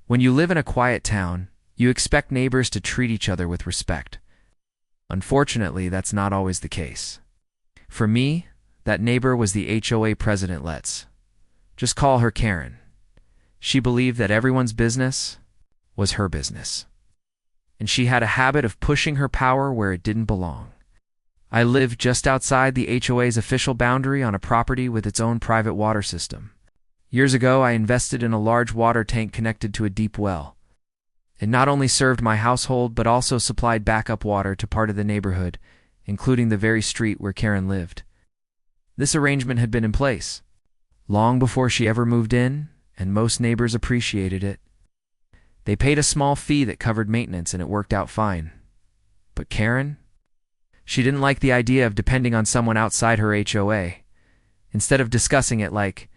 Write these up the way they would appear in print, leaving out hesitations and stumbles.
When you live in a quiet town, you expect neighbors to treat each other with respect. Unfortunately, that's not always the case. For me, that neighbor was the HOA president. Let's just call her Karen. She believed that everyone's business was her business, and she had a habit of pushing her power where it didn't belong. I lived just outside the HOA's official boundary on a property with its own private water system. Years ago, I invested in a large water tank connected to a deep well. It not only served my household but also supplied backup water to part of the neighborhood, including the very street where Karen lived. This arrangement had been in place long before she ever moved in, and most neighbors appreciated it. They paid a small fee that covered maintenance, and it worked out fine. But Karen? She didn't like the idea of depending on someone outside her HOA. Instead of discussing it like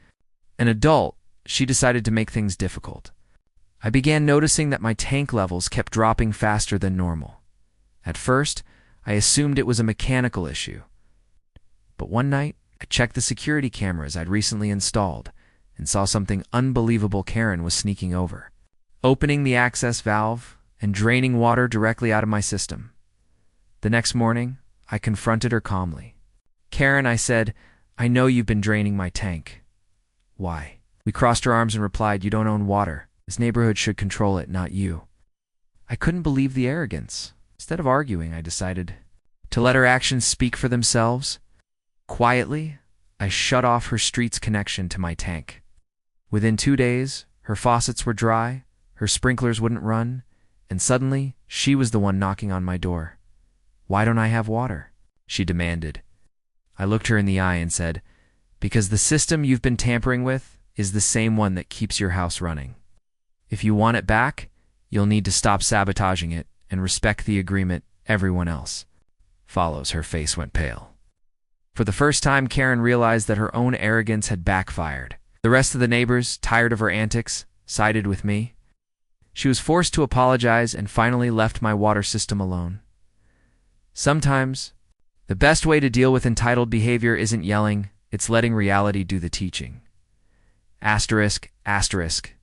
an adult, she decided to make things difficult. I began noticing that my tank levels kept dropping faster than normal. At first, I assumed it was a mechanical issue. But one night, I checked the security cameras I'd recently installed and saw something unbelievable. Karen was sneaking over, opening the access valve and draining water directly out of my system. The next morning, I confronted her calmly. "Karen," I said, "I know you've been draining my tank." "Why?" We crossed our arms and replied, "You don't own water. This neighborhood should control it, not you." I couldn't believe the arrogance. Instead of arguing, I decided to let her actions speak for themselves. Quietly, I shut off her street's connection to my tank. Within 2 days, her faucets were dry, her sprinklers wouldn't run, and suddenly, she was the one knocking on my door. "Why don't I have water?" she demanded. I looked her in the eye and said, "Because the system you've been tampering with is the same one that keeps your house running. If you want it back, you'll need to stop sabotaging it and respect the agreement everyone else follows." Her face went pale. For the first time, Karen realized that her own arrogance had backfired. The rest of the neighbors, tired of her antics, sided with me. She was forced to apologize and finally left my water system alone. Sometimes, the best way to deal with entitled behavior isn't yelling, it's letting reality do the teaching. ****.